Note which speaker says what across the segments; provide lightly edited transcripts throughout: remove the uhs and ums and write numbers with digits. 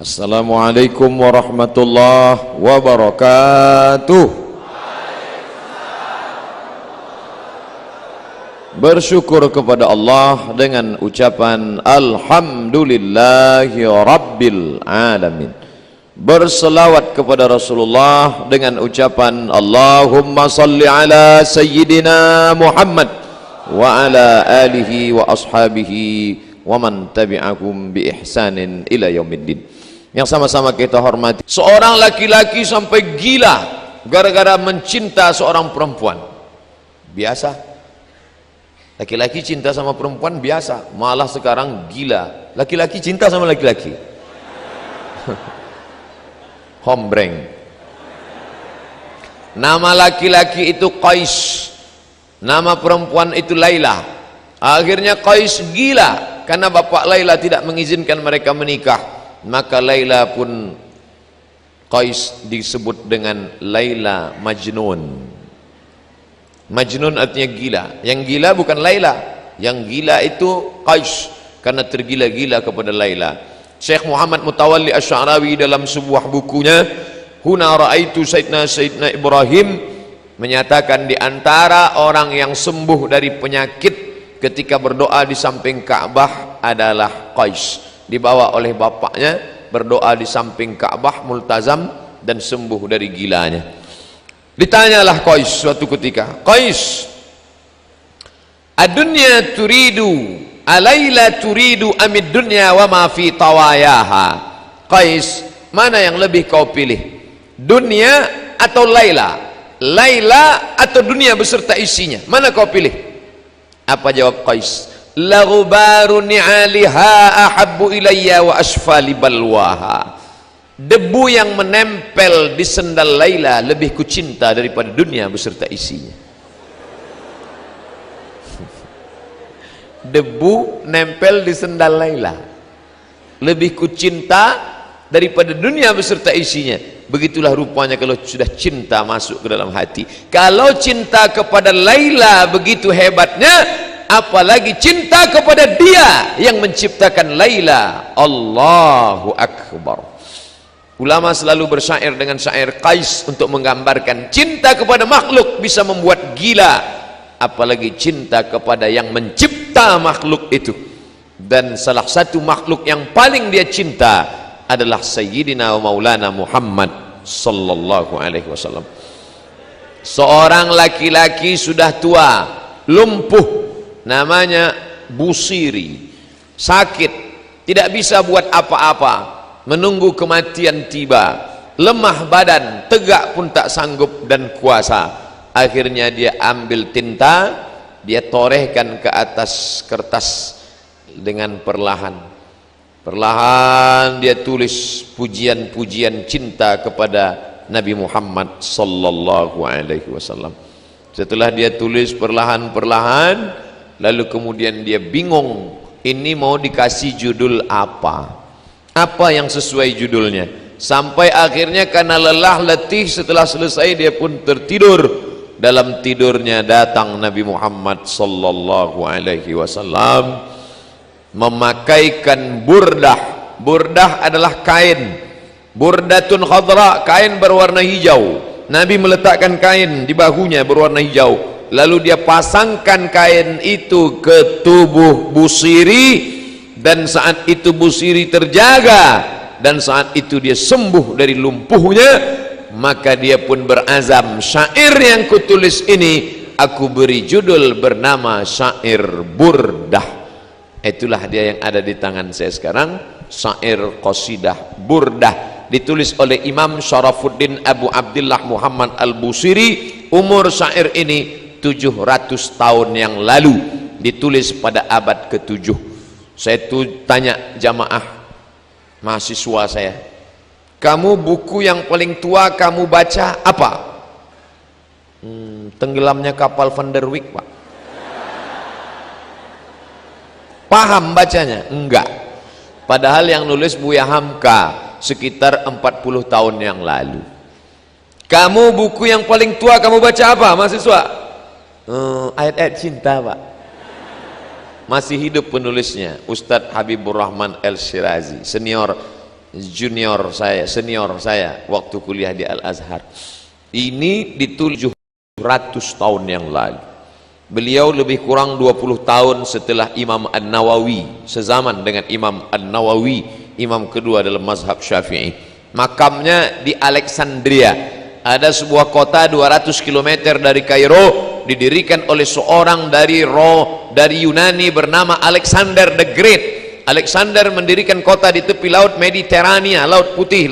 Speaker 1: Assalamualaikum warahmatullahi wabarakatuh. Bersyukur kepada Allah dengan ucapan Alhamdulillahi Rabbil Alamin. Berselawat kepada Rasulullah dengan ucapan Allahumma salli ala Sayyidina Muhammad wa ala alihi wa ashabihi wa man tabi'akum bi ihsanin ila yaumiddin. Yang sama-sama kita hormati, seorang laki-laki sampai gila gara-gara mencinta seorang perempuan. Biasa, laki-laki cinta sama perempuan biasa, malah sekarang gila laki-laki cinta sama laki-laki. Hombreng. Nama laki-laki itu Qais, nama perempuan itu Laila. Akhirnya Qais gila karena bapak Laila tidak mengizinkan mereka menikah. Maka Laila pun, Qais disebut dengan Laila Majnun. Majnun artinya gila. Yang gila bukan Laila, yang gila itu Qais karena tergila-gila kepada Laila. Syekh Muhammad Mutawalli Asy'arawi dalam sebuah bukunya Huna Ra'aitu Sayyidina Ibrahim menyatakan di antara orang yang sembuh dari penyakit ketika berdoa di samping Ka'bah adalah Qais. Dibawa oleh bapaknya berdoa di samping Ka'bah multazam dan sembuh dari gilanya. Ditanyalah Qais suatu ketika, Qais, ad-dunya turidu alayla turidu amid dunya wa ma fi tawayaha. Qais, mana yang lebih kau pilih, dunia atau Laila? Laila atau dunia beserta isinya, mana kau pilih? Apa jawab Qais? La ghubaru ni'aliha ahabbu ilayya wa asfali balwaha. Debu yang menempel di sendal Laila lebih kucinta daripada dunia beserta isinya. Debu nempel di sendal Laila lebih kucinta daripada dunia beserta isinya. Begitulah rupanya kalau sudah cinta masuk ke dalam hati. Kalau cinta kepada Laila begitu hebatnya, apalagi cinta kepada dia yang menciptakan Laila. Allahu Akbar. Ulama selalu bersyair dengan syair Qais untuk menggambarkan cinta kepada makhluk bisa membuat gila, apalagi cinta kepada yang mencipta makhluk itu. Dan salah satu makhluk yang paling dia cinta adalah Sayyidina wa Maulana Muhammad sallallahu alaihi wasallam. Seorang laki-laki sudah tua, lumpuh, namanya Busiri, sakit, tidak bisa buat apa-apa, menunggu kematian tiba, lemah badan, tegak pun tak sanggup dan kuasa. Akhirnya dia ambil tinta, dia torehkan ke atas kertas dengan perlahan dia tulis pujian-pujian cinta kepada Nabi Muhammad sallallahu alaihi wasallam. Setelah dia tulis perlahan-perlahan, lalu kemudian dia bingung, ini mau dikasih judul apa yang sesuai judulnya. Sampai akhirnya karena lelah letih, setelah selesai dia pun tertidur. Dalam tidurnya datang Nabi Muhammad sallallahu alaihi wasallam memakaikan burdah. Burdah adalah kain, burdatun khadra, kain berwarna hijau. Nabi meletakkan kain di bahunya berwarna hijau, lalu dia pasangkan kain itu ke tubuh Busiri. Dan saat itu Busiri terjaga, dan saat itu dia sembuh dari lumpuhnya. Maka dia pun berazam, syair yang kutulis ini aku beri judul bernama syair Burdah. Itulah dia yang ada di tangan saya sekarang, syair qasidah Burdah, ditulis oleh Imam Syarafuddin Abu Abdillah Muhammad Al-Busiri. Umur syair ini 700 tahun yang lalu, ditulis pada abad ke-7. Saya tanya jamaah mahasiswa saya, kamu buku yang paling tua kamu baca apa? Tenggelamnya kapal Van der Wijk, Pak. Paham bacanya? Enggak. Padahal yang nulis Buya Hamka sekitar 40 tahun yang lalu. Kamu buku yang paling tua kamu baca apa, mahasiswa? Ayat-ayat cinta, Pak. masih hidup penulisnya, Ustadz Habibur Rahman El-Shirazi, senior saya waktu kuliah di Al-Azhar. Ini ditulis 700 tahun yang lalu. Beliau lebih kurang 20 tahun setelah Imam An-Nawawi, sezaman dengan Imam An-Nawawi, imam kedua dalam mazhab Syafi'i. Makamnya di Alexandria, ada sebuah kota 200 km dari Kairo, didirikan oleh seorang dari Yunani bernama Alexander the Great. Alexander mendirikan kota di tepi laut Mediterania, laut putih.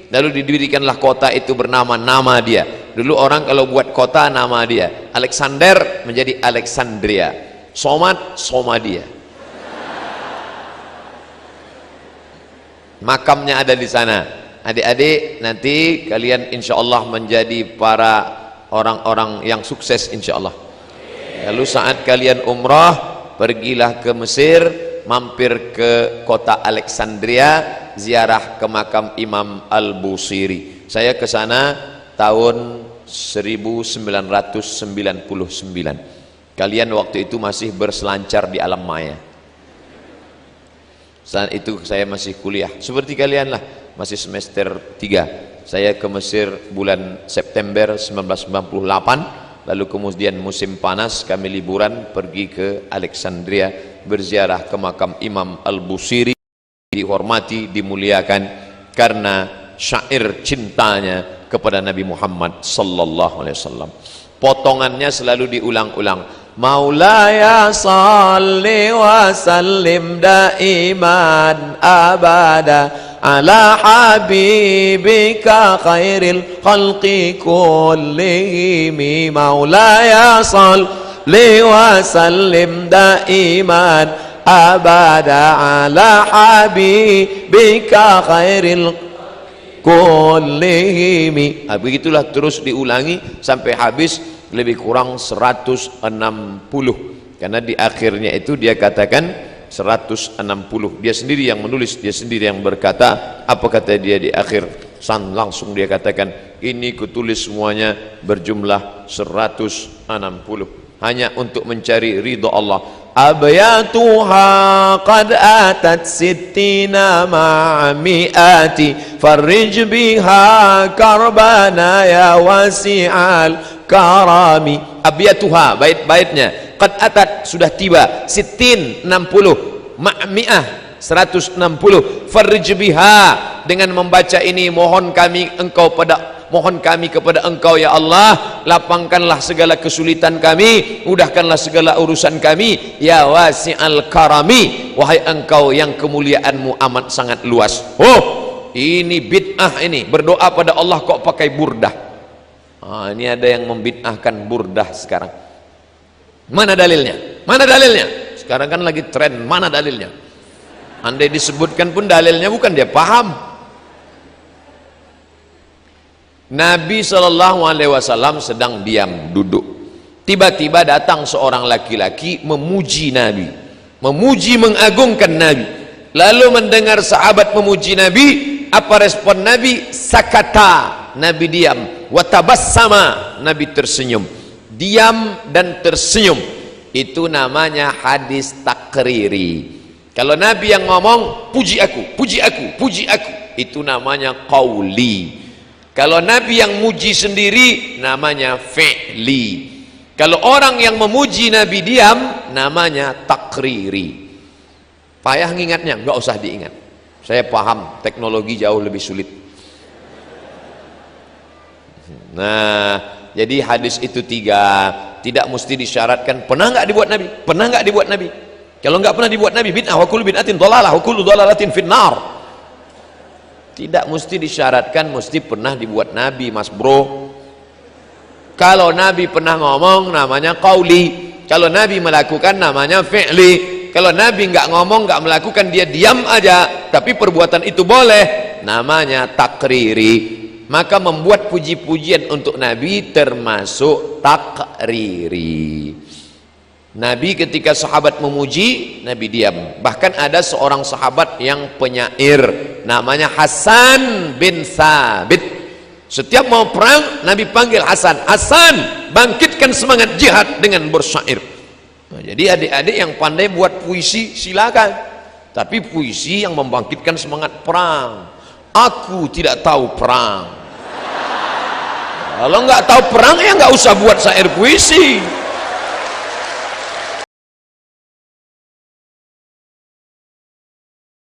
Speaker 1: Lalu didirikanlah kota itu bernama nama dia. Dulu orang kalau buat kota nama dia. Alexander menjadi Alexandria. Somadia. Makamnya ada di sana. Adik-adik, nanti kalian insya Allah menjadi para orang-orang yang sukses insya Allah. Lalu saat kalian umrah, pergilah ke Mesir, mampir ke kota Alexandria, ziarah ke makam Imam Al-Busiri. Saya ke sana tahun 1999. Kalian waktu itu masih berselancar di alam maya. Saat itu saya masih kuliah, seperti kalian lah, masih semester 3. Saya ke Mesir bulan September 1998. Lalu kemudian musim panas kami liburan pergi ke Alexandria, berziarah ke makam Imam Al-Busiri, dihormati, dimuliakan karena syair cintanya kepada Nabi Muhammad sallallahu alaihi wasallam. Potongannya selalu diulang-ulang. Maulaya salli wa sallim daiman abada ala habibika khairil khalqi kullihim. Maulaya salli wa sallim daiman abada ala habibika khairil kullihim. Begitulah terus diulangi sampai habis, lebih kurang 160. Karena di akhirnya itu dia katakan 160. Dia sendiri yang menulis, dia sendiri yang berkata. Apa kata dia di akhir? Langsung dia katakan, ini kutulis semuanya berjumlah 160, hanya untuk mencari ridha Allah. Abyatuha qad atat sittina ma'amiati farrij biha karbana ya wasi'al karami. Abyatuha, bait-baitnya, qad atat, sudah tiba, sittin, 60, ma'mi'ah, 160, farrij biha, dengan membaca ini mohon kami kepada engkau ya Allah, lapangkanlah segala kesulitan kami, mudahkanlah segala urusan kami, ya wasi'al karami, wahai engkau yang kemuliaanmu amat sangat luas. Oh, ini bid'ah, ini berdoa pada Allah kok pakai burdah. Ini ada yang membid'ahkan burdah sekarang. Mana dalilnya? Mana dalilnya? Sekarang kan lagi tren, mana dalilnya? Andai disebutkan pun dalilnya bukan dia paham. Nabi SAW sedang diam duduk, tiba-tiba datang seorang laki-laki memuji Nabi, memuji mengagungkan Nabi. Lalu mendengar sahabat memuji Nabi, apa respon Nabi? Sakata, Nabi diam. Watabassama, Nabi tersenyum. Diam dan tersenyum, itu namanya hadis takriri. Kalau Nabi yang ngomong puji aku, puji aku, puji aku, itu namanya qauli. Kalau Nabi yang muji sendiri namanya fi'li. Kalau orang yang memuji Nabi diam namanya takriri. Payah ngingatnya? Enggak usah diingat, saya paham, teknologi jauh lebih sulit. Nah, jadi hadis itu 3, tidak mesti disyaratkan pernah enggak dibuat Nabi, pernah enggak dibuat Nabi. Kalau enggak pernah dibuat Nabi, bid'ah, wa kullu bid'atin dhalalah, wa kullu dhalalatin finnar. Tidak mesti disyaratkan mesti pernah dibuat Nabi, mas bro. Kalau Nabi pernah ngomong namanya qauli, kalau Nabi melakukan namanya fi'li. Kalau Nabi nggak ngomong, nggak melakukan, dia diam aja, tapi perbuatan itu boleh, namanya takriri. Maka membuat puji-pujian untuk Nabi termasuk takriri. Nabi ketika sahabat memuji, Nabi diam. Bahkan ada seorang sahabat yang penyair, namanya Hasan bin Thabit. Setiap mau perang, Nabi panggil Hasan, Hasan, bangkitkan semangat jihad dengan bersyair. Nah, jadi adik-adik yang pandai buat puisi silakan, tapi puisi yang membangkitkan semangat perang. Aku tidak tahu perang. Kalau nggak tahu perang ya nggak usah buat syair puisi.